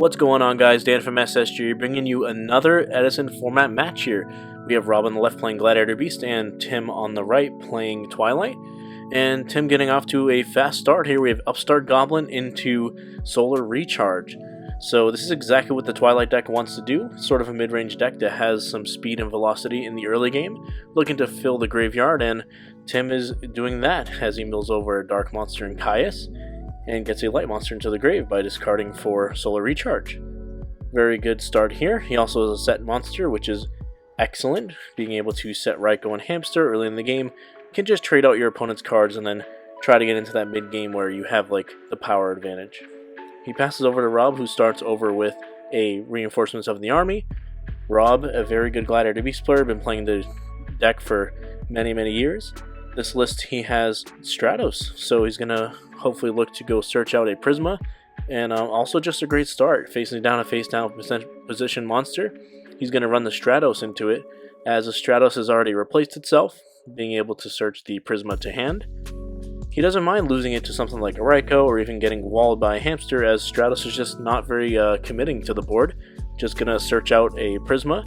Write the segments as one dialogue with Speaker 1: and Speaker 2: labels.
Speaker 1: What's going on, guys? Dan from SSG bringing you another Edison format match here. We have Rob on the left playing Gladiator Beast and Tim on the right playing Twilight. And Tim getting off to a fast start here. We have Upstart Goblin into Solar Recharge. So this is exactly what the Twilight deck wants to do. Sort of a mid-range deck that has some speed and velocity in the early game. Looking to fill the graveyard, and Tim is doing that as he mills over a Dark Monster in Caius and gets a Light Monster into the grave by discarding for Solar Recharge. Very good start here. He also has a set monster, which is excellent. Being able to set Ryko and Hamster early in the game. You can just trade out your opponent's cards and then try to get into that mid-game where you have like the power advantage. He passes over to Rob, who starts over with a Reinforcements of the Army. Rob, a very good Gladiator Beast player, been playing the deck for many years. This list he has Stratos, so he's going to hopefully look to go search out a Prisma, and also just a great start. Facing down a face-down position monster, he's going to run the Stratos into it, as the Stratos has already replaced itself, being able to search the Prisma to hand. He doesn't mind losing it to something like a Ryko, or even getting walled by a Hamster, as Stratos is just not very committing to the board. Just going to search out a Prisma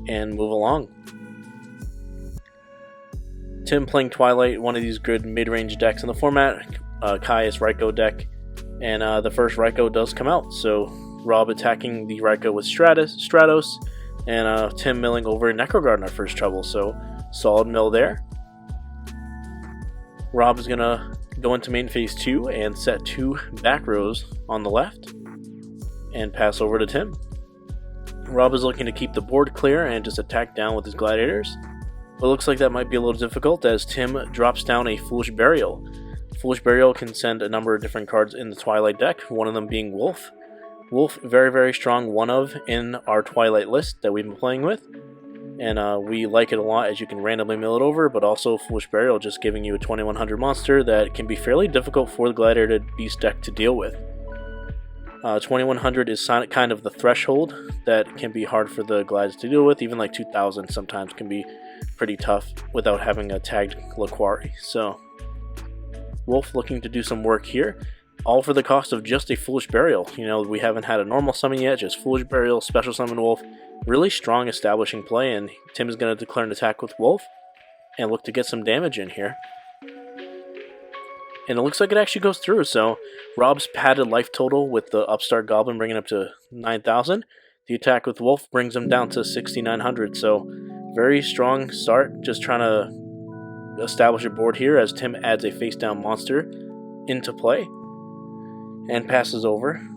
Speaker 1: and move along. Tim playing Twilight, one of these good mid-range decks in the format, Caius Ryko deck, and the first Ryko does come out, so Rob attacking the Ryko with Stratos, and Tim milling over Necrogard in our first trouble, so solid mill there. Rob is going to go into main phase 2 and set 2 back rows on the left, and pass over to Tim. Rob is looking to keep the board clear and just attack down with his Gladiators. But it looks like that might be a little difficult as Tim drops down a Foolish Burial. Foolish Burial can send a number of different cards in the Twilight deck, one of them being Wolf. Wolf, very strong one of in our Twilight list that we've been playing with. And we like it a lot as you can randomly mill it over, but also Foolish Burial just giving you a 2100 monster that can be fairly difficult for the Gladiator Beast deck to deal with. 2100 is kind of the threshold that can be hard for the Glides to deal with. Even like 2000 sometimes can be pretty tough without having a tagged Laquari. So Wolf looking to do some work here, all for the cost of just a Foolish Burial. You know, we haven't had a normal summon yet, just Foolish Burial, Special Summon Wolf. Really strong establishing play, and Tim is going to declare an attack with Wolf and look to get some damage in here. And it looks like it actually goes through, so Rob's padded life total with the Upstart Goblin bringing up to 9,000. The attack with Wolf brings him down to 6,900, so very strong start, just trying to establish a board here as Tim adds a face-down monster into play and passes over.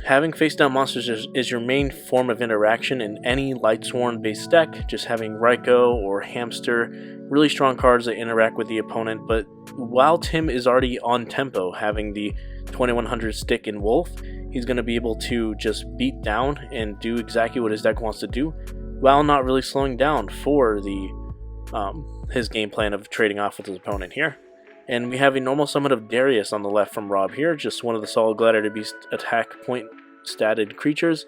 Speaker 1: Having face-down monsters is your main form of interaction in any Lightsworn based deck. Just having Ryko or Hamster, really strong cards that interact with the opponent. But while Tim is already on tempo, having the 2100 stick in Wolf, he's going to be able to just beat down and do exactly what his deck wants to do, while not really slowing down for the his game plan of trading off with his opponent here. And we have a normal summon of Darius on the left from Rob here, just one of the solid Gladiator Beast attack point statted creatures,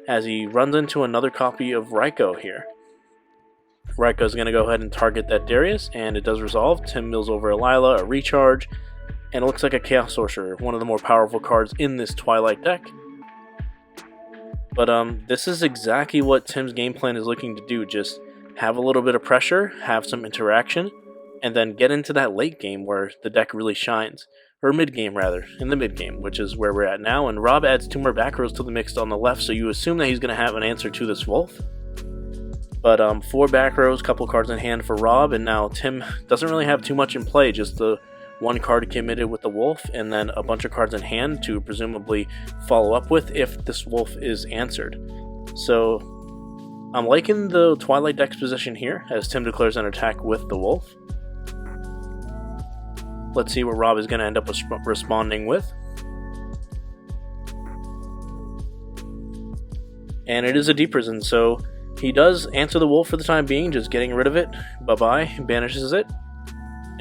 Speaker 1: as he runs into another copy of Ryko here. Ryko is going to go ahead and target that Darius, and it does resolve. Tim mills over a Lila, a Recharge, and it looks like a Chaos Sorcerer, one of the more powerful cards in this Twilight deck. But this is exactly what Tim's game plan is looking to do, just have a little bit of pressure, have some interaction, and then get into that late game where the deck really shines. Or mid-game, rather. In the mid-game, which is where we're at now. And Rob adds 2 more back rows to the mix on the left, so you assume that he's going to have an answer to this Wolf. But 4 back rows, couple cards in hand for Rob, and now Tim doesn't really have too much in play. Just the 1 card committed with the Wolf, and then a bunch of cards in hand to presumably follow up with if this Wolf is answered. So I'm liking the Twilight deck's position here, as Tim declares an attack with the Wolf. Let's see what Rob is going to end up responding with. And it is a Deep Prison, so he does answer the Wolf for the time being, just getting rid of it. Bye-bye, banishes it.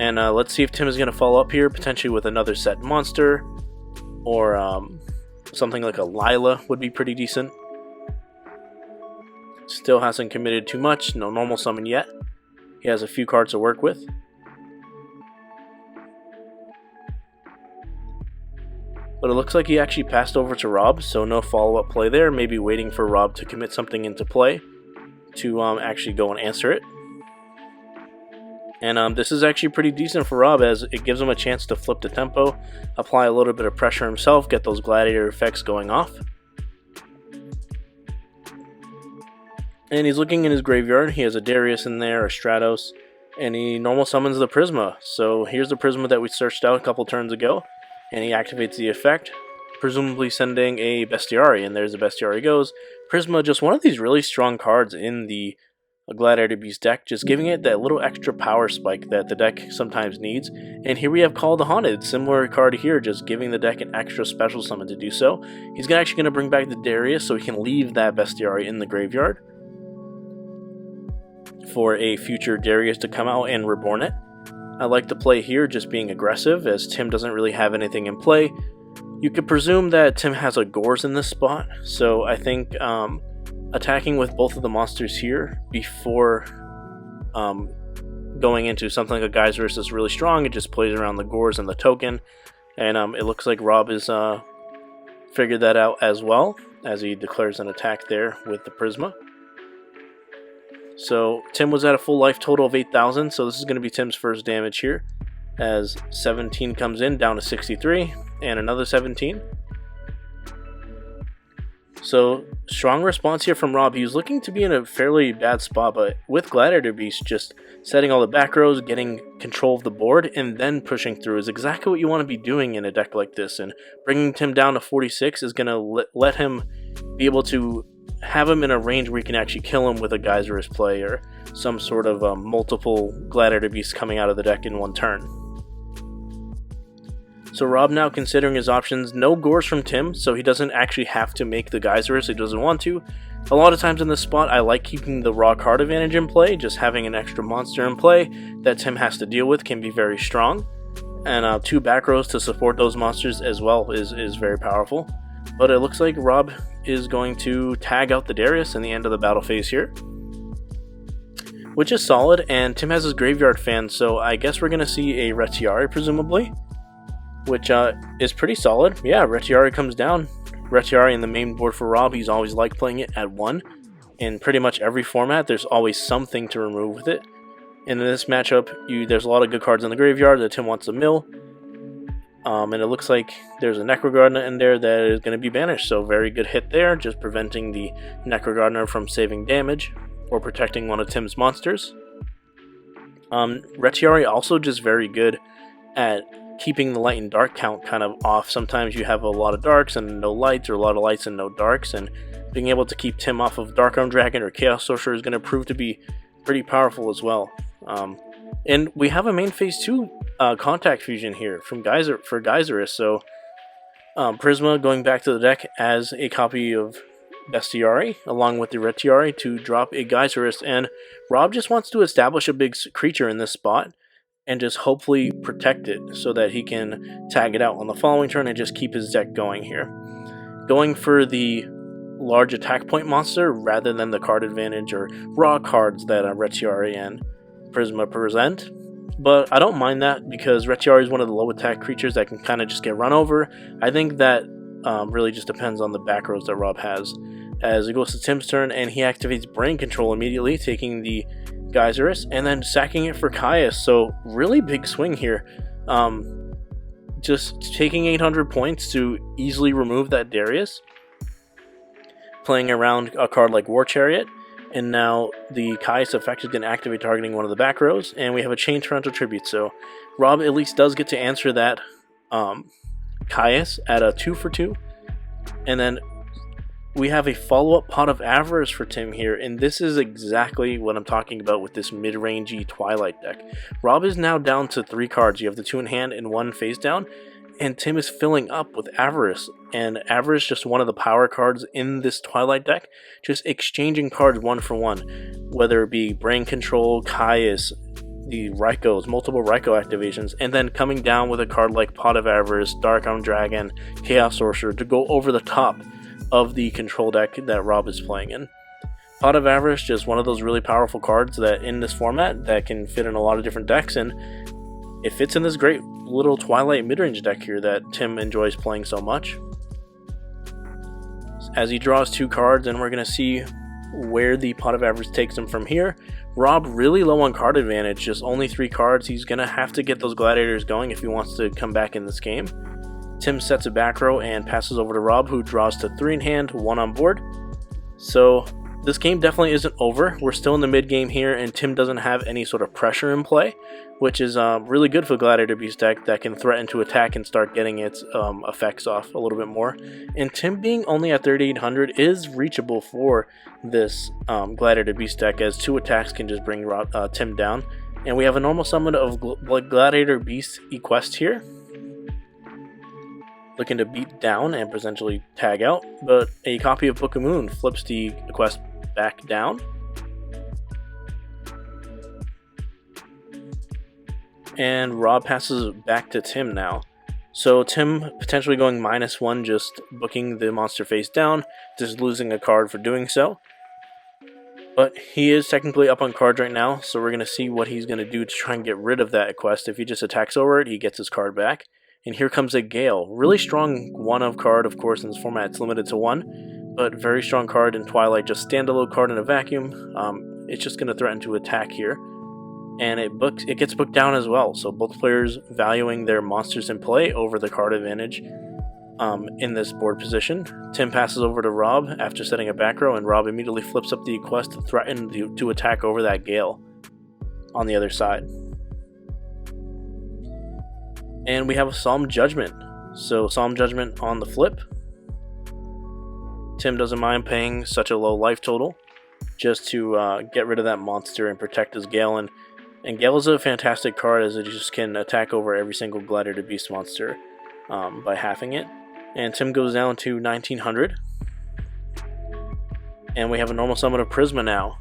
Speaker 1: And let's see if Tim is going to follow up here, potentially with another set monster, or something like a Lila would be pretty decent. Still hasn't committed too much, no normal summon yet. He has a few cards to work with. But it looks like he actually passed over to Rob, so no follow-up play there. Maybe waiting for Rob to commit something into play to actually go and answer it. And this is actually pretty decent for Rob, as it gives him a chance to flip the tempo, apply a little bit of pressure himself, get those gladiator effects going off. And he's looking in his graveyard. He has a Darius in there, a Stratos, and he normal summons the Prisma. So here's the Prisma that we searched out a couple turns ago, and he activates the effect, presumably sending a Bestiary, and there's the Bestiary goes. Prisma, just one of these really strong cards in the Gladiator Beast deck, just giving it that little extra power spike that the deck sometimes needs. And here we have Call the Haunted, similar card here, just giving the deck an extra special summon to do so. He's actually going to bring back the Darius so he can leave that Bestiary in the graveyard for a future Darius to come out and reborn it. I like the play here, just being aggressive, as Tim doesn't really have anything in play. You could presume that Tim has a Gores in this spot, so I think attacking with both of the monsters here before going into something like a Geyserist is really strong. It just plays around the Gores and the token, and it looks like Rob is figured that out as well, as he declares an attack there with the Prisma. So Tim was at a full life total of 8,000, so this is going to be Tim's first damage here, as 17 comes in, down to 63, and another 17. So strong response here from Rob. He was looking to be in a fairly bad spot, but with Gladiator Beast, just setting all the back rows, getting control of the board, and then pushing through is exactly what you want to be doing in a deck like this. And bringing Tim down to 46 is going to let him be able to have him in a range where you can actually kill him with a Geyserist play or some sort of multiple Gladiator Beasts coming out of the deck in one turn. So Rob now considering his options. No Gores from Tim, so he doesn't actually have to make the Geyserist. He doesn't want to. A lot of times in this spot, I like keeping the raw card advantage in play. Just having an extra monster in play that Tim has to deal with can be very strong. And 2 back rows to support those monsters as well is very powerful. But it looks like Rob is going to tag out the Darius in the end of the battle phase here, which is solid. And Tim has his Graveyard Fan, so I guess we're going to see a Retiari presumably, which is pretty solid. Yeah, Retiari comes down. Retiari in the main board for Rob. He's always liked playing it at 1. In pretty much every format, there's always something to remove with it. And in this matchup, there's a lot of good cards in the graveyard that Tim wants to mill. And it looks like there's a Necrogardener in there that is going to be banished. So very good hit there, just preventing the Necrogardener from saving damage or protecting one of Tim's monsters. Retiari also just very good at keeping the light and dark count kind of off. Sometimes you have a lot of darks and no lights, or a lot of lights and no darks, and being able to keep Tim off of Dark Arm Dragon or Chaos Sorcerer is going to prove to be pretty powerful as well. And we have a main phase 2 contact fusion here for Geyserist, so Prisma going back to the deck as a copy of Bestiary along with the Retiari to drop a Geyserist, and Rob just wants to establish a big creature in this spot and just hopefully protect it so that he can tag it out on the following turn and just keep his deck going here. Going for the large attack point monster rather than the card advantage or raw cards that Retiari and Prisma present. But I don't mind that because Retiari is one of the low attack creatures that can kind of just get run over. I think that really just depends on the back rows that Rob has. As it goes to Tim's turn and he activates Brain Control immediately, taking the Geyserist and then sacking it for Caius. So really big swing here. Just taking 800 points to easily remove that Darius. Playing around a card like War Chariot. And now the Caius effect is going to activate targeting one of the back rows. And we have a Chain Torrential Tribute. So Rob at least does get to answer that Caius at a 2-for-2. And then we have a follow-up Pot of Avarice for Tim here. And this is exactly what I'm talking about with this mid-rangey Twilight deck. Rob is now down to 3 cards. You have the 2 in hand and 1 face down. And Tim is filling up with Avarice. And Avarice, just one of the power cards in this Twilight deck. Just exchanging cards 1 for 1. Whether it be Brain Control, Caius, the Raikos, multiple Raiko activations. And then coming down with a card like Pot of Avarice, Dark Arm Dragon, Chaos Sorcerer to go over the top of the control deck that Rob is playing in. Pot of Avarice, just one of those really powerful cards that in this format that can fit in a lot of different decks. And it fits in this great little Twilight mid-range deck here that Tim enjoys playing so much. As he draws 2 cards, and we're going to see where the pot of average takes him from here. Rob really low on card advantage, just only 3 cards. He's going to have to get those gladiators going if he wants to come back in this game. Tim sets a back row and passes over to Rob, who draws to 3 in hand, 1 on board. So this game definitely isn't over. We're still in the mid game here, and Tim doesn't have any sort of pressure in play, which is really good for Gladiator Beast deck that can threaten to attack and start getting its effects off a little bit more. And Tim being only at 3,800 is reachable for this Gladiator Beast deck, as 2 attacks can just bring Tim down. And we have a normal summon of Gladiator Beast Equest here, looking to beat down and potentially tag out, but a copy of Book of Moon flips the Equest back down. And Rob passes it back to Tim now. So Tim potentially going -1, just booking the monster face down, just losing a card for doing so. But he is technically up on cards right now, so we're going to see what he's going to do to try and get rid of that Equest. If he just attacks over it, he gets his card back. And here comes a Gale. Really strong 1-of card, of course, in this format it's limited to 1, but very strong card in Twilight, just standalone card in a vacuum. It's just going to threaten to attack here. And it gets booked down as well, so both players valuing their monsters in play over the card advantage in this board position. Tim passes over to Rob after setting a back row, and Rob immediately flips up the Equest to threaten to attack over that Gale on the other side. And we have a Solemn Judgment. So Solemn Judgment on the flip. Tim doesn't mind paying such a low life total just to get rid of that monster and protect his Gale. And Gale is a fantastic card, as it just can attack over every single Gladiator Beast monster by halving it. And Tim goes down to 1,900. And we have a normal summon of Prisma now.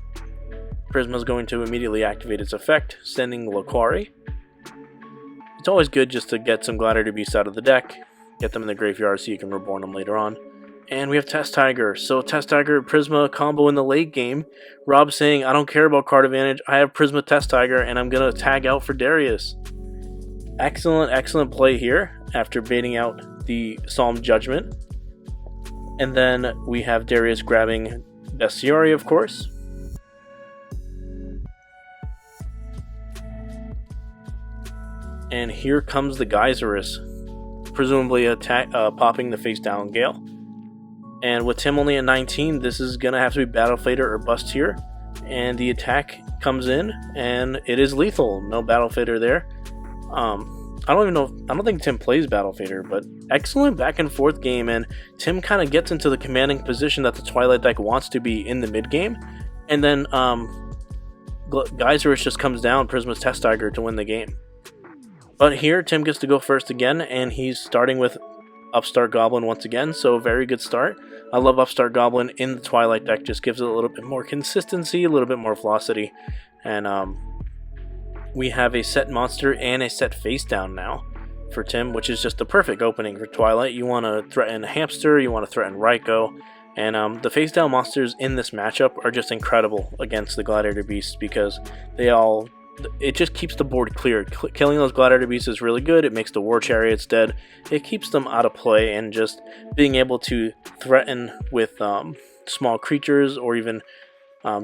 Speaker 1: Prisma is going to immediately activate its effect, sending Laquari. It's always good just to get some Gladiator Beasts out of the deck, get them in the graveyard so you can reborn them later on. And we have Test Tiger. So Test Tiger Prisma combo in the late game. Rob saying, I don't care about card advantage, I have Prisma Test Tiger and I'm going to tag out for Darius. Excellent play here after baiting out the Solemn Judgment. And then we have Darius grabbing Bestiary, of course. And here comes the Geyserus, presumably popping the face down Gale. And with Tim only at 19, this is going to have to be Battle Fader or bust here. And the attack comes in, and it is lethal. No Battle Fader there. I don't think Tim plays Battle Fader, but excellent back and forth game. And Tim kind of gets into the commanding position that the Twilight deck wants to be in the mid game. And then Geyserus just comes down, Prisma's Test Tiger, to win the game. But here, Tim gets to go first again, and he's starting with Upstart Goblin once again, so very good start. I love Upstart Goblin in the Twilight deck, just gives it a little bit more consistency, a little bit more velocity. And we have a set monster and a set face down now for Tim, which is just the perfect opening for Twilight. You want to threaten Hamster, you want to threaten Raikou, and the face down monsters in this matchup are just incredible against the Gladiator Beasts, because it just keeps the board clear. Killing those Gladiator Beasts is really good. It makes the War Chariots dead. It keeps them out of play, and just being able to threaten with small creatures, or even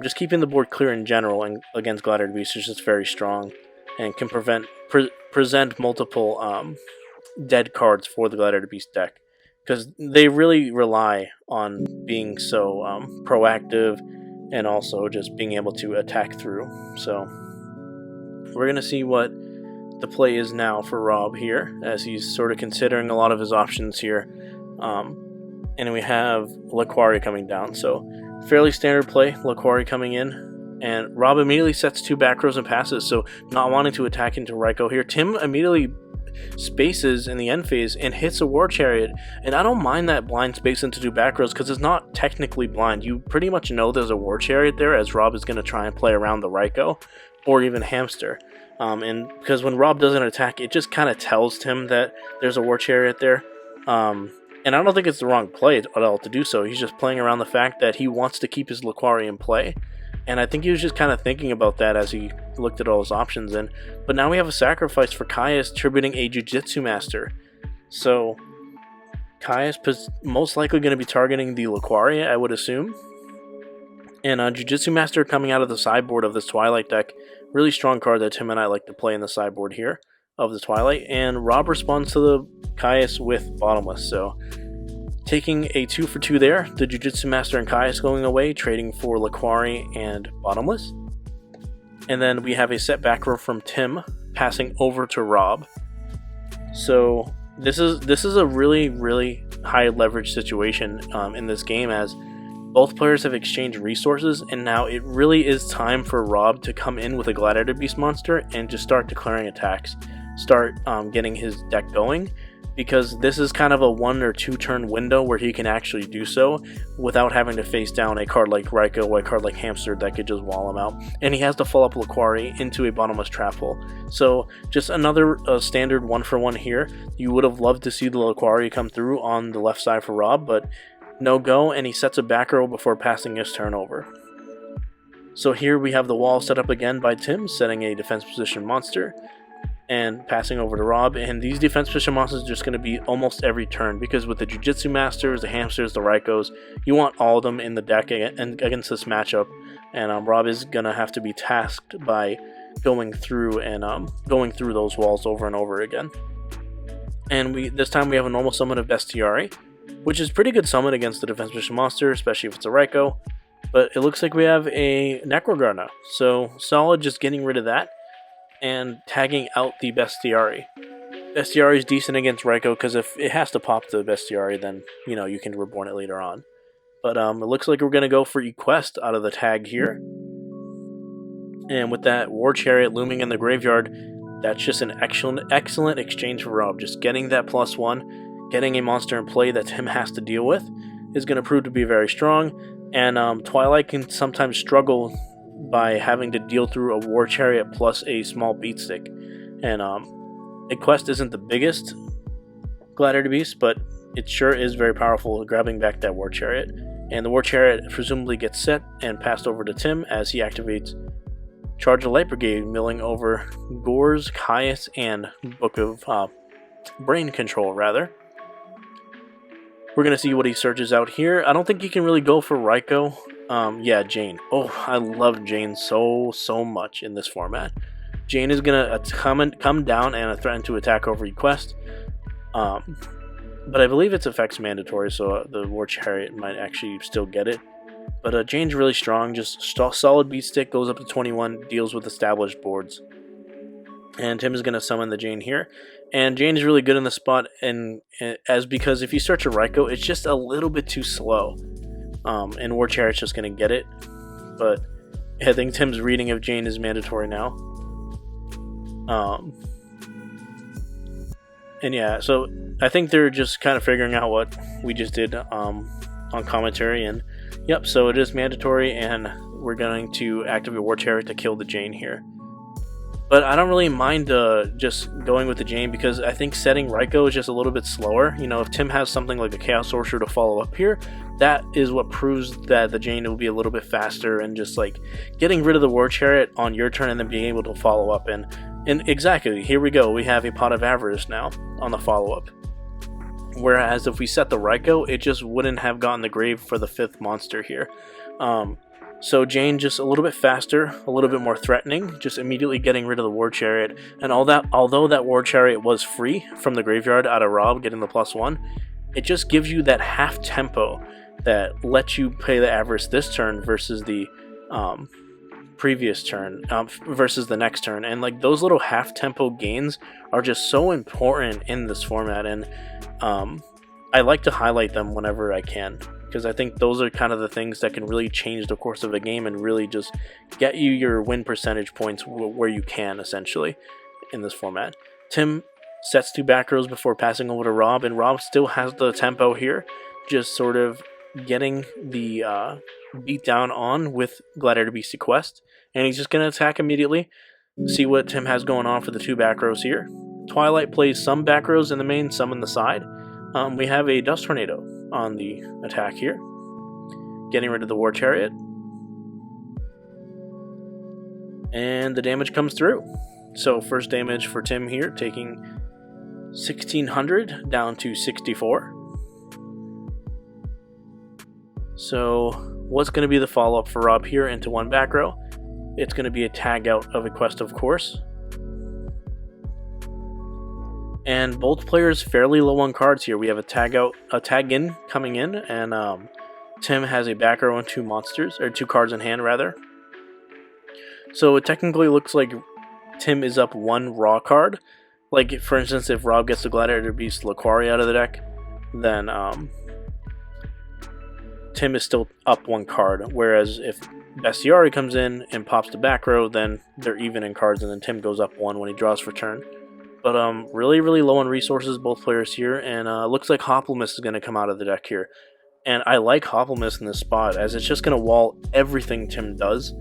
Speaker 1: just keeping the board clear in general and against Gladiator Beasts is just very strong, and can present multiple dead cards for the Gladiator Beast deck, because they really rely on being so proactive, and also just being able to attack through. So we're going to see what the play is now for Rob here, as he's sort of considering a lot of his options here. And we have Laquari coming down, so fairly standard play, Laquari coming in. And Rob immediately sets 2 back rows and passes, so not wanting to attack into Raikou here. Tim immediately spaces in the end phase and hits a War Chariot, and I don't mind that blind space into 2 back rows, because it's not technically blind. You pretty much know there's a War Chariot there, as Rob is going to try and play around the Raikou or even Hamster. And because when Rob doesn't attack, it just kind of tells Tim that there's a War Chariot there. And I don't think it's the wrong play at all to do so. He's just playing around the fact that he wants to keep his Laquari in play. And I think he was just kind of thinking about that as he looked at all his options in. But now we have a sacrifice for Caius tributing a Jiu-Jitsu Master. So Caius is most likely going to be targeting the Laquaria, I would assume. And Jiu-Jitsu Master coming out of the sideboard of this Twilight deck. Really strong card that Tim and I like to play in the sideboard here of the Twilight. And Rob responds to the Caius with Bottomless. So taking a 2 for 2 there. The Jiu-Jitsu Master and Caius going away, trading for Laquari and Bottomless. And then we have a set back row from Tim, passing over to Rob. So this is a really, really high leverage situation in this game, as both players have exchanged resources, and now it really is time for Rob to come in with a Gladiator Beast monster and just start declaring attacks, start getting his deck going, because this is kind of a 1 or 2 turn window where he can actually do so without having to face down a card like Raikou or a card like Hamster that could just wall him out. And he has to follow up Laquari into a bottomless trap hole. So just another standard 1-for-1 here. You would have loved to see the Laquari come through on the left side for Rob, but no go, and he sets a back row before passing his turn over. So here we have the wall set up again by Tim, setting a defense position monster and passing over to Rob. And these defense position monsters are just going to be almost every turn, because with the Jiu-Jitsu Masters, the Hamsters, the Raikous, you want all of them in the deck against this matchup. And Rob is going to have to be tasked by going through those walls over and over again. And this time we have a normal summon of Bestiari, which is pretty good summon against the defense position monster, especially if it's a Raikou. But it looks like we have a Necroguard now, so solid just getting rid of that and tagging out the Bestiari. Bestiari is decent against Raikou, because if it has to pop the Bestiari, then you can reborn it later on. But it looks like we're going to go for Equest out of the tag here. And with that War Chariot looming in the graveyard, that's just an excellent exchange for Rob. Just getting that +1, getting a monster in play that Tim has to deal with, is going to prove to be very strong. And Twilight can sometimes struggle by having to deal through a War Chariot plus a small Beat Stick. And Equest isn't the biggest Gladiator Beast, but it sure is very powerful, grabbing back that War Chariot. And the War Chariot presumably gets set and passed over to Tim as he activates Charge the Light Brigade, milling over Gores, Caius, and Book of Brain Control, rather. We're going to see what he searches out here. I don't think he can really go for Raikou. Yeah, Jane. Oh, I love Jane so much in this format. Jane is going to come down and threaten to attack over Equest. But I believe its effect's mandatory, so the War Chariot might actually still get it. But Jane's really strong, just solid Beat Stick, goes up to 21, deals with established boards. And Tim is going to summon the Jane here. And Jane is really good in the spot, because if you search a Raikou, it's just a little bit too slow. And War Chariot's just going to get it. But I think Tim's reading of Jane is mandatory now. And yeah, so I think they're just kind of figuring out what we just did on commentary. And yep, so it is mandatory, and we're going to activate War Chariot to kill the Jane here. But I don't really mind just going with the Jane, because I think setting Raikou is just a little bit slower. If Tim has something like a Chaos Sorcerer to follow up here, that is what proves that the Jane will be a little bit faster, and just like getting rid of the War Chariot on your turn and then being able to follow up. And exactly, here we go. We have a Pot of Avarice now on the follow-up. Whereas if we set the Raikou, it just wouldn't have gotten the grave for the 5th monster here. So Jane just a little bit faster, a little bit more threatening, just immediately getting rid of the War Chariot. And although that War Chariot was free from the graveyard out of Rob getting the +1, it just gives you that half tempo that lets you pay the Avarice this turn versus the previous turn, versus the next turn. And like those little half tempo gains are just so important in this format, and I like to highlight them whenever I can, because I think those are kind of the things that can really change the course of a game and really just get you your win percentage points where you can, essentially, in this format. Tim sets 2 back rows before passing over to Rob, and Rob still has the tempo here, just sort of getting the beat down on with Gladiator Beast Quest, and he's just going to attack immediately. See what Tim has going on for the 2 back rows here. Twilight plays some back rows in the main, some in the side. We have a Dust Tornado on the attack here, getting rid of the War Chariot. and the damage comes through. So first damage for Tim here, taking 1600 down to 64. So what's going to be the follow-up for Rob here into one back row? It's going to be a tag out of a quest, of course. And both players fairly low on cards here. We have a tag in coming in, and Tim has a back row and two cards in hand rather. So it technically looks like Tim is up one raw card. Like for instance, if Rob gets the Gladiator Beast Laquari out of the deck, then Tim is still up one card. Whereas if Bestiari comes in and pops the back row, then they're even in cards, and then Tim goes up one when he draws for turn. But really low on resources, both players here, and looks like Hoplomist is going to come out of the deck here. And I like Hoplomist in this spot, as it's just going to wall everything Tim does,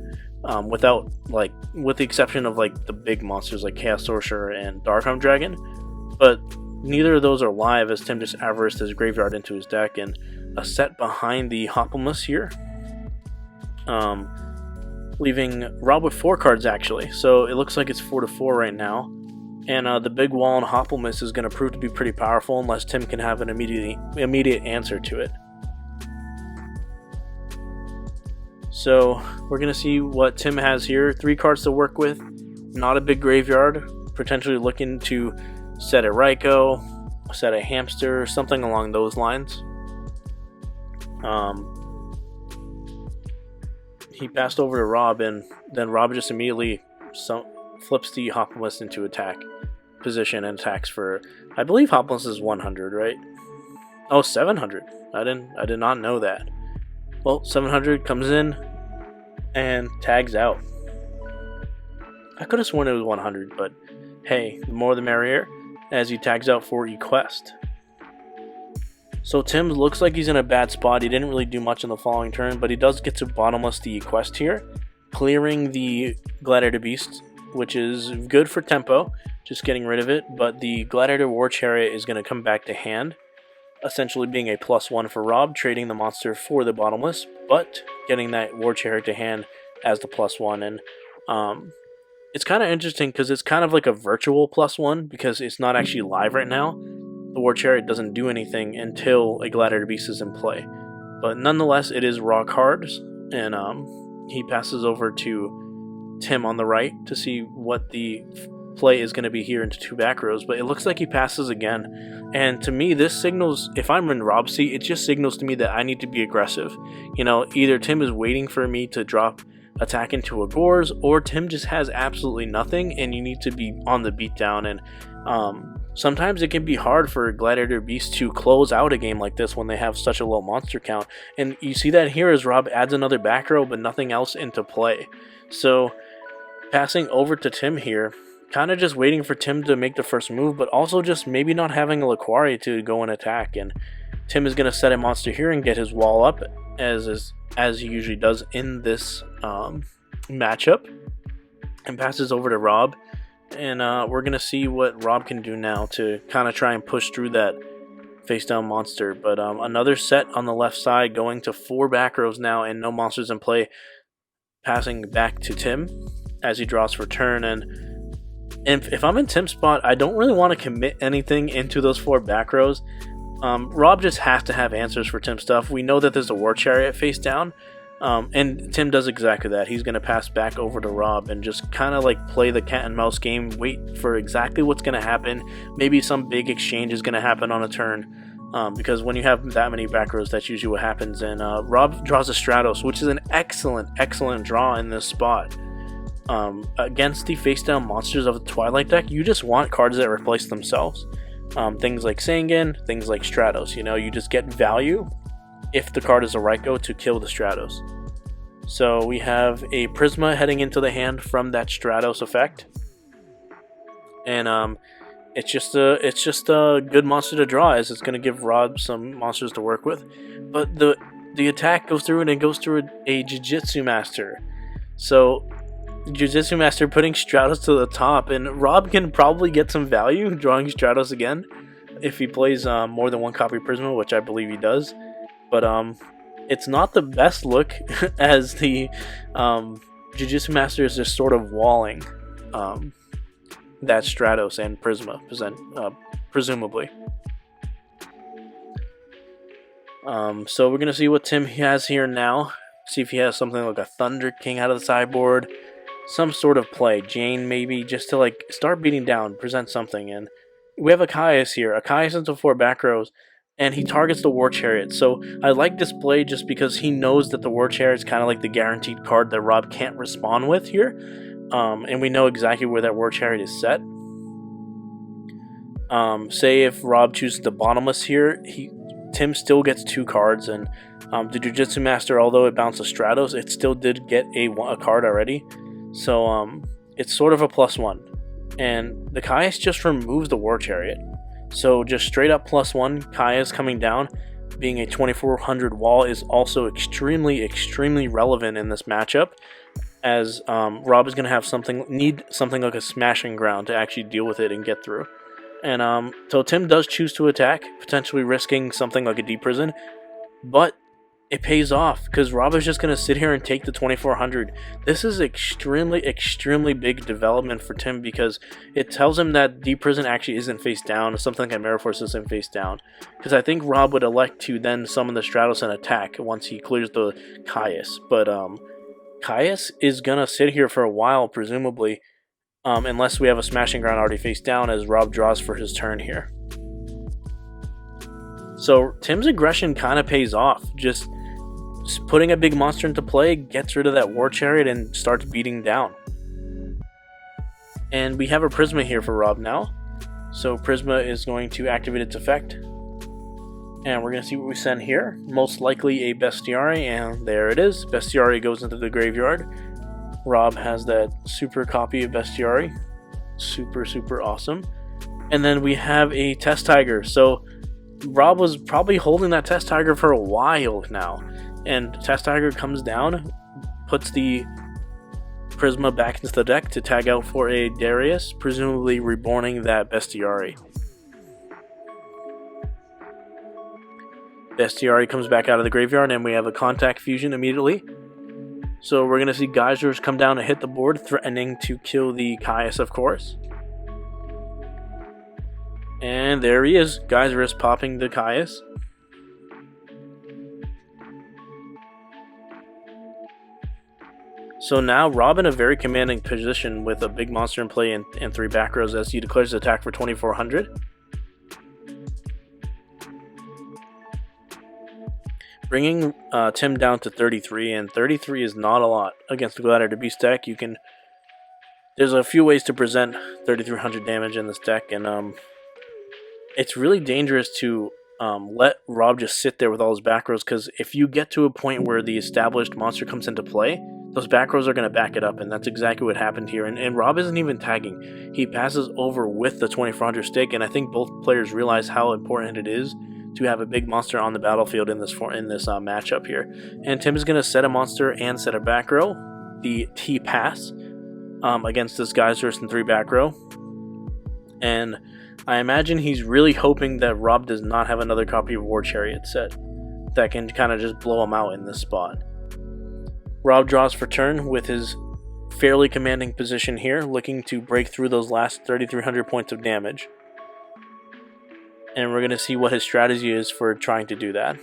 Speaker 1: with the exception of like the big monsters like Chaos Sorcerer and Darkhelm Dragon. But neither of those are live, as Tim just averaged his graveyard into his deck, and a set behind the Hoplomist here, leaving Rob with 4 cards actually. So it looks like it's 4-4 right now. And the big wall on Hoplomist is going to prove to be pretty powerful unless Tim can have an immediate answer to it. So we're going to see what Tim has here. 3 cards to work with. Not a big graveyard. Potentially looking to set a Raikou, set a Hamster, something along those lines. He passed over to Rob, and then Rob just immediately flips the Hoplomist into attack position and attacks for, I believe Hoplomist is 100, right? Oh, 700. I did not know that. Well, 700 comes in and tags out. I could have sworn it was 100, but hey, the more the merrier, as he tags out for Equest. So Tim looks like he's in a bad spot. He didn't really do much in the following turn, but he does get to bottomless the Equest here, clearing the Gladiator Beast, which is good for tempo, just getting rid of it. But the Gladiator War Chariot is going to come back to hand, essentially being a +1 for Rob, trading the monster for the bottomless, but getting that War Chariot to hand as the +1. And it's kind of interesting because it's kind of like a virtual +1 because it's not actually live right now. The War Chariot doesn't do anything until a Gladiator Beast is in play. But nonetheless, it is raw cards, and he passes over to Tim on the right to see what the play is going to be here into 2 back rows, but it looks like he passes again. And to me, this signals, if I'm in Rob's seat, it just signals to me that I need to be aggressive. You know, either Tim is waiting for me to drop attack into a Gores, or Tim just has absolutely nothing and you need to be on the beatdown. And sometimes it can be hard for Gladiator Beast to close out a game like this when they have such a low monster count. And you see that here as Rob adds another back row but nothing else into play. So passing over to Tim here, kind of just waiting for Tim to make the first move, but also just maybe not having a Laquari to go and attack. And Tim is going to set a monster here and get his wall up, as he usually does in this matchup, and passes over to Rob. And we're going to see what Rob can do now to kind of try and push through that face down monster. But another set on the left side, going to 4 back rows now and no monsters in play, passing back to Tim as he draws for turn. And if I'm in Tim's spot, I don't really want to commit anything into those 4 back rows. Rob just has to have answers for Tim's stuff. We know that there's a War Chariot face down, and Tim does exactly that. He's going to pass back over to Rob and just kind of like play the cat and mouse game, wait for exactly what's going to happen. Maybe some big exchange is going to happen on a turn, because when you have that many back rows, that's usually what happens. And Rob draws a Stratos, which is an excellent draw in this spot. Against the face down monsters of the Twilight deck, you just want cards that replace themselves. Things like Sangan, things like Stratos. You know, you just get value if the card is a Raikou to kill the Stratos. So we have a Prisma heading into the hand from that Stratos effect, and it's just a good monster to draw, as it's going to give Rob some monsters to work with. But the attack goes through, and it goes through a Jiu-Jitsu Master. So Jiu-Jitsu Master putting Stratos to the top, and Rob can probably get some value drawing Stratos again if he plays more than 1 copy Prisma, which I believe he does. But it's not the best look, as the Jujutsu Master is just sort of walling that Stratos and Prisma, presumably. So we're going to see what Tim has here now. See if he has something like a Thunder King out of the sideboard. Some sort of play. Jane maybe, just to like start beating down, present something. And we have a Caius here. A Caius into 4 back rows. And he targets the War Chariot. So I like this play just because he knows that the War Chariot is kind of like the guaranteed card that Rob can't respond with here. And we know exactly where that War Chariot is set. Say if Rob chooses the Bottomless here, Tim still gets 2 cards, and the Jujutsu Master, although it bounced a Stratos, it still did get a card already. So it's sort of a +1. And the Caius just removes the War Chariot. So just straight up +1, Caius coming down, being a 2400 wall, is also extremely, extremely relevant in this matchup, as Rob is going to have need something like a Smashing Ground to actually deal with it and get through. And so Tim does choose to attack, potentially risking something like a Deep Prison, but it pays off because Rob is just going to sit here and take the 2400. This is extremely, extremely big development for Tim because it tells him that Deep Prison actually isn't face down, something like Mirror Force isn't face down. Because I think Rob would elect to then summon the Stratos and attack once he clears the Caius. But Caius is going to sit here for a while, presumably. Unless we have a Smashing Ground already face down as Rob draws for his turn here. So Tim's aggression kind of pays off. Just putting a big monster into play gets rid of that War Chariot and starts beating down. And we have a Prisma here for Rob now. So Prisma is going to activate its effect. And we're going to see what we send here. Most likely a Bestiari, and there it is. Bestiari goes into the graveyard. Rob has that super copy of Bestiari. Super, super awesome. And then we have a Test Tiger. So Rob was probably holding that Test Tiger for a while now. And Test Tiger comes down, puts the Prisma back into the deck to tag out for a Darius, presumably reborning that Bestiari. Bestiari comes back out of the graveyard, and we have a Contact Fusion immediately. So we're going to see Geysers come down and hit the board, threatening to kill the Caius, of course. And there he is. Geyser is popping the Caius. So now Rob in a very commanding position with a big monster in play and 3 back rows as he declares his attack for 2400. Bringing Tim down to 33, and 33 is not a lot against the Gladiator Beast deck. There's a few ways to present 3300 damage in this deck, and it's really dangerous to let Rob just sit there with all his back rows, because if you get to a point where the established monster comes into play, those back rows are going to back it up, and that's exactly what happened here. And Rob isn't even tagging. He passes over with the 2400 stake, and I think both players realize how important it is to have a big monster on the battlefield in this matchup here. And Tim is going to set a monster and set a back row, the T-Pass, against this Geysers and 3 back row. And I imagine he's really hoping that Rob does not have another copy of War Chariot set that can kind of just blow him out in this spot. Rob draws for turn with his fairly commanding position here, looking to break through those last 3,300 points of damage. And we're going to see what his strategy is for trying to do that.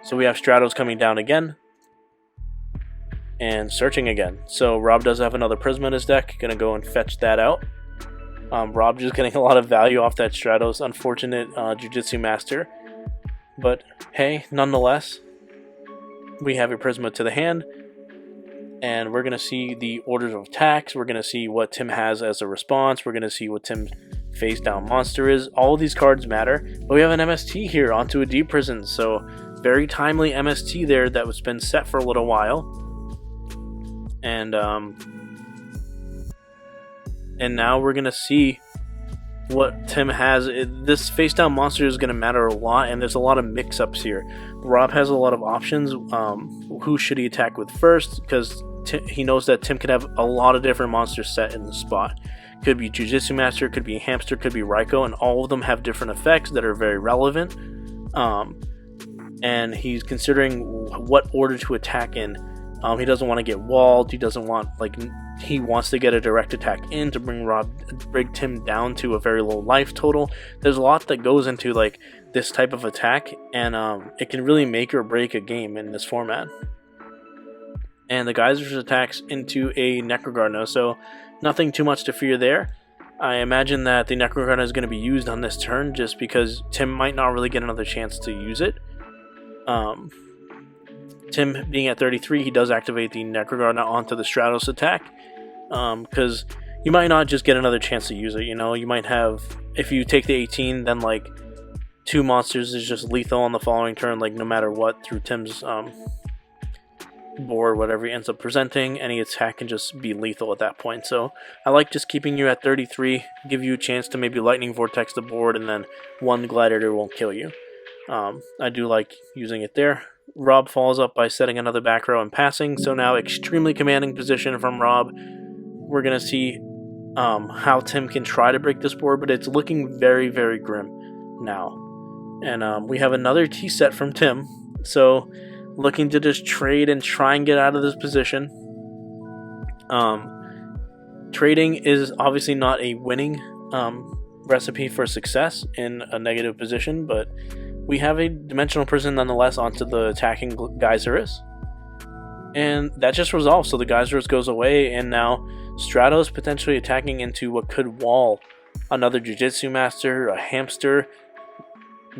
Speaker 1: So we have Stratos coming down again. And searching again. So Rob does have another Prisma in his deck. Going to go and fetch that out. Rob just getting a lot of value off that Stratos. Unfortunate Jujutsu Master. But hey, nonetheless, we have a Prisma to the hand. And we're going to see the orders of attacks. We're going to see what Tim has as a response. We're going to see what Tim's face down monster is. All of these cards matter. But we have an MST here onto a Deep Prison. So very timely MST there that was been set for a little while. And now we're going to see what Tim has. This face down monster is going to matter a lot, and there's a lot of mix-ups here. Rob has a lot of options. Who should he attack with first? Because he knows that Tim can have a lot of different monsters set in the spot. Could be Jujutsu Master, could be Hamster, could be Raikou, and all of them have different effects that are very relevant. And he's considering what order to attack in. He doesn't want to get walled. He doesn't want, he wants to get a direct attack in to bring Tim down to a very low life total. There's a lot that goes into this type of attack, and it can really make or break a game in this format. And the Geysers attacks into a Necrogardener, so nothing too much to fear there. I imagine that the Necrogardener is going to be used on this turn just because Tim might not really get another chance to use it. Tim being at 33, he does activate the Necrogardener onto the Stratos attack, because you might not just get another chance to use it. You might have, if you take the 18, then 2 monsters is just lethal on the following turn, no matter what, through Tim's board, whatever he ends up presenting. Any attack can just be lethal at that point. So I like just keeping you at 33, give you a chance to maybe Lightning Vortex the board, and then 1 Gladiator won't kill you. I do like using it there. Rob follows up by setting another back row and passing, so now extremely commanding position from Rob. We're going to see how Tim can try to break this board, but it's looking very, very grim now. And we have another T set from Tim, so looking to just trade and try and get out of this position. Trading is obviously not a winning recipe for success in a negative position, but we have a Dimensional Prison nonetheless onto the attacking Geyserus. And that just resolves, so the Geyserus goes away, and now Stratos potentially attacking into what could wall another Jujitsu Master, a Hamster.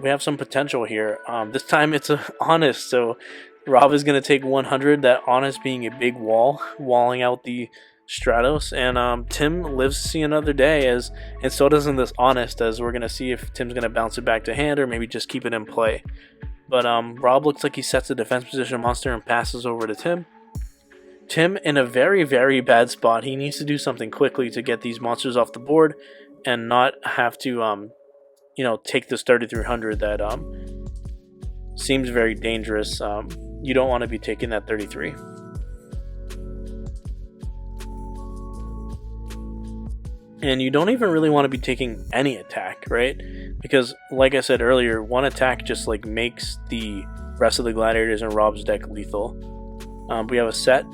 Speaker 1: We have some potential here. This time it's a Honest, so Rob is going to take 100, that Honest being a big wall, walling out the Stratos, and Tim lives to see another day, and so doesn't this Honest, as we're going to see if Tim's going to bounce it back to hand or maybe just keep it in play. But Rob looks like he sets a defense position monster and passes over to Tim. Tim in a very, very bad spot. He needs to do something quickly to get these monsters off the board and not have to take this 3300 that seems very dangerous. You don't want to be taking that 33. And you don't even really want to be taking any attack, right? Because, like I said earlier, one attack just makes the rest of the Gladiators in Rob's deck lethal. We have a set.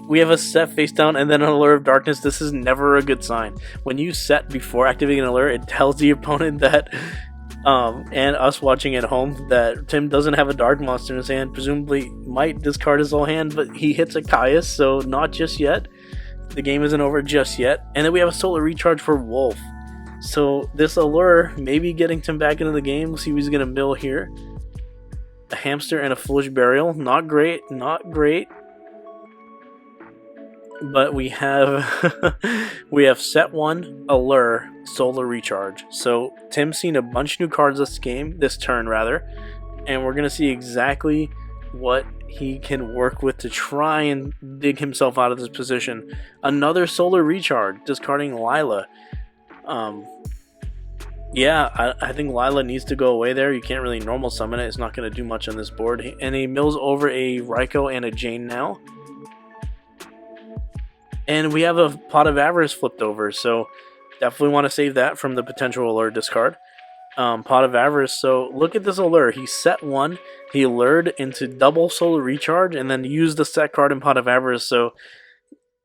Speaker 1: We have a set face down and then an Allure of Darkness. This is never a good sign. When you set before activating an Allure, it tells the opponent that, and us watching at home, that Tim doesn't have a Dark Monster in his hand. Presumably might discard his whole hand, but he hits a Caius, so not just yet. The game isn't over just yet. And then we have a Solar Recharge for Wolf. So this Allure maybe getting Tim back into the game. We'll see what he's going to mill here. A Hamster and a Foolish Burial. Not great. Not great. But we have we have set 1, Allure, Solar Recharge. So Tim's seen a bunch of new cards this turn, and we're going to see exactly what he can work with to try and dig himself out of this position. Another Solar Recharge, discarding Lila. Yeah, I think Lila needs to go away there. You can't really normal summon it. It's not going to do much on this board. And he mills over a Raikou and a Jane now. And we have a Pot of Avarice flipped over, so definitely want to save that from the potential Allure discard. Pot of Avarice, so look at this Allure. He set 1, he lured into double Solar Recharge, and then used the set card in Pot of Avarice, so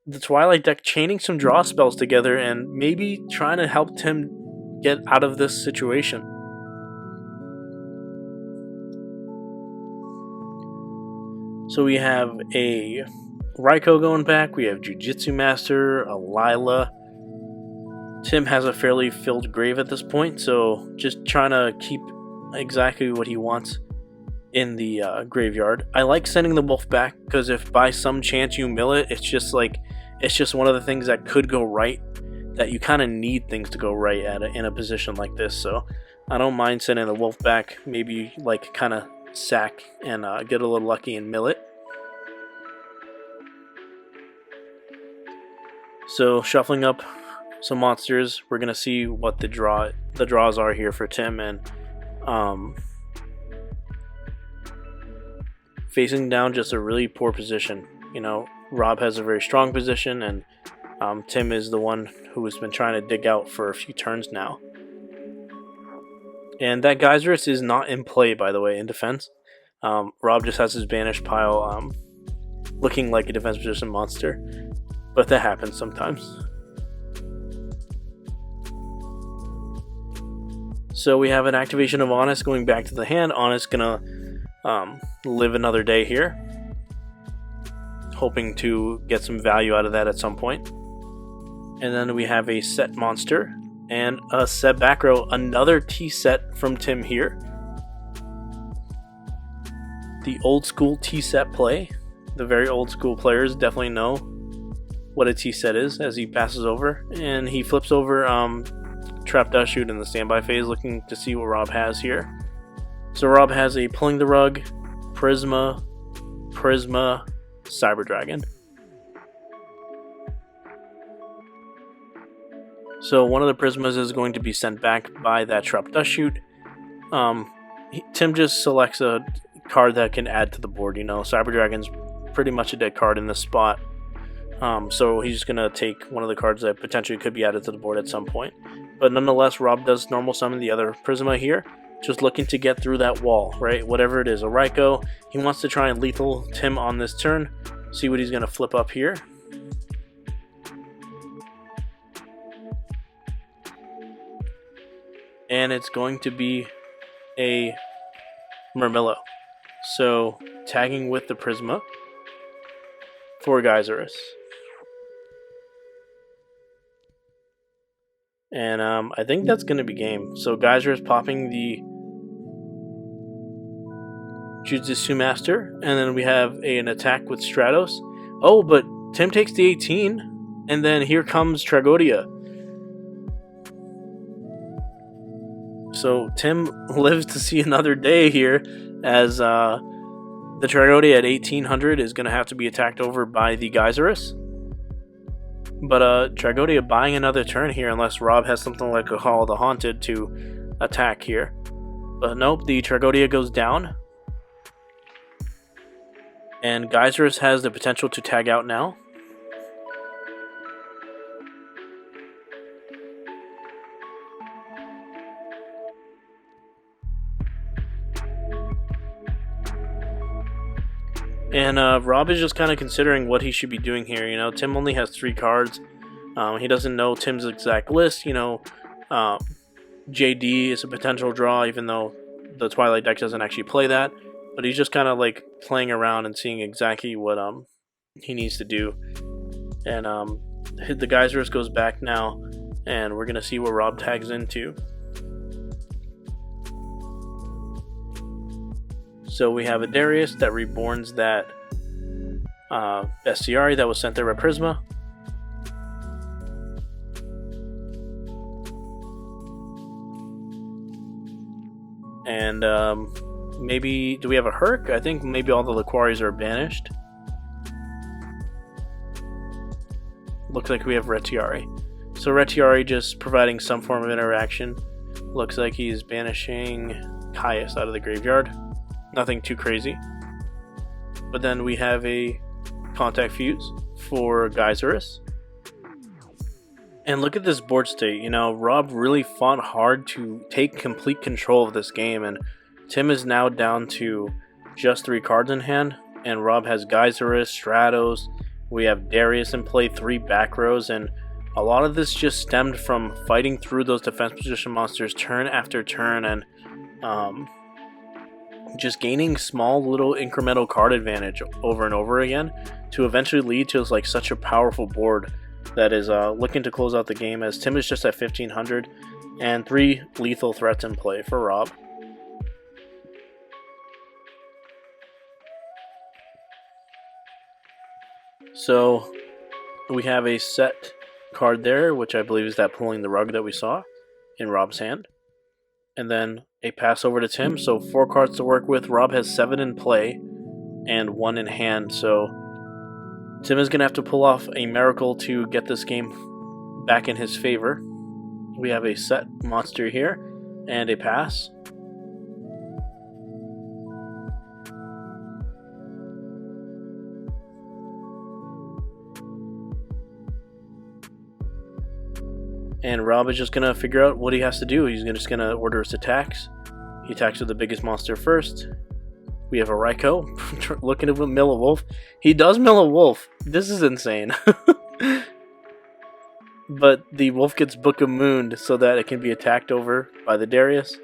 Speaker 1: the Twilight deck chaining some draw spells together and maybe trying to help Tim get out of this situation. So we have a Raikou going back, we have Jujitsu Master, a Lila. Tim has a fairly filled grave at this point, so just trying to keep exactly what he wants in the graveyard. I like sending the Wolf back, because if by some chance you mill it, it's just one of the things that could go right, that you kind of need things to go right in a position like this, so I don't mind sending the Wolf back, maybe kind of sack and get a little lucky and mill it. So shuffling up some monsters, we're gonna see what the draws are here for Tim, and facing down just a really poor position. Rob has a very strong position, and Tim is the one who has been trying to dig out for a few turns now. And that Geyserus is not in play, by the way, in defense. Rob just has his banished pile looking like a defense position monster. But that happens sometimes. So we have an activation of Honest going back to the hand. Honest gonna live another day here, hoping to get some value out of that at some point. And then we have a set monster and a set back row, another T set from Tim here. The old school T set play. The very old school players definitely know what a T set is as he passes over. And he flips over Trap Dust Shoot in the standby phase, looking to see what Rob has here. So Rob has a Pulling the Rug, Prisma, Cyber Dragon. So one of the Prismas is going to be sent back by that Trap Dust Shoot. Tim just selects a card that can add to the board. You know, Cyber Dragon's pretty much a dead card in this spot. So he's just going to take one of the cards that potentially could be added to the board at some point. But nonetheless, Rob does normal summon the other Prisma here, just looking to get through that wall, right? Whatever it is, a Raikou. He wants to try and lethal Tim on this turn. See what he's going to flip up here. And it's going to be a Murmillo. So tagging with the Prisma for Geyserus. And I think that's going to be game. So Geyserus popping the Jujutsu Master. And then we have an attack with Stratos. Oh, but Tim takes the 18. And then here comes Tragodia. So Tim lives to see another day here, as the Tragodia at 1800 is going to have to be attacked over by the Geyserus. But Tragodia buying another turn here, unless Rob has something like a Hall of the Haunted to attack here. But nope, the Tragodia goes down. And Geyserus has the potential to tag out now. And Rob is just kind of considering what he should be doing here. You know, Tim only has 3 cards. He doesn't know Tim's exact list. You know, JD is a potential draw, even though the Twilight deck doesn't actually play that. But he's just kind of like playing around and seeing exactly what he needs to do. And the Geyserus goes back now, and we're gonna see what Rob tags into. So we have a Darius that reborns that Bestiari that was sent there by Prisma. And maybe, do we have a Herc? I think maybe all the Laquaris are banished. Looks like we have Retiari. So Retiari just providing some form of interaction. Looks like he's banishing Caius out of the graveyard. Nothing too crazy. But then we have a Contact Fuse for Geyserus. And look at this board state. You know, Rob really fought hard to take complete control of this game, and Tim is now down to just 3 cards in hand, and Rob has Geyserus, Stratos, we have Darius in play, 3 back rows, and a lot of this just stemmed from fighting through those defense position monsters turn after turn, and just gaining small little incremental card advantage over and over again to eventually lead to like such a powerful board that is looking to close out the game, as Tim is just at 1500 and 3 lethal threats in play for Rob. So we have a set card there, which I believe is that Pulling the Rug that we saw in Rob's hand. And then a pass over to Tim, so 4 cards to work with. Rob has 7 in play and 1 in hand, so Tim is going to have to pull off a miracle to get this game back in his favor. We have a set monster here and a pass. And Rob is just going to figure out what he has to do. He's just going to order his attacks. He attacks with the biggest monster first. We have a Raikou looking to mill a wolf. He does mill a wolf. This is insane. But the wolf gets Book of Moon so that it can be attacked over by the Darius.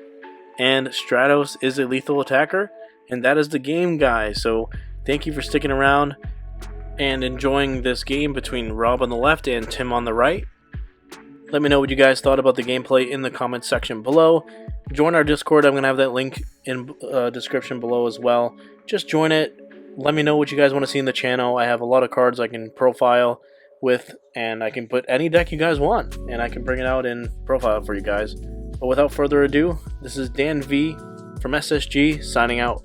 Speaker 1: And Stratos is a lethal attacker. And that is the game, guys. So thank you for sticking around and enjoying this game between Rob on the left and Tim on the right. Let me know what you guys thought about the gameplay in the comments section below. Join our Discord. I'm going to have that link in description below as well. Just join it. Let me know what you guys want to see in the channel. I have a lot of cards I can profile with, and I can put any deck you guys want, and I can bring it out in profile for you guys. But without further ado, this is Dan V from SSG signing out.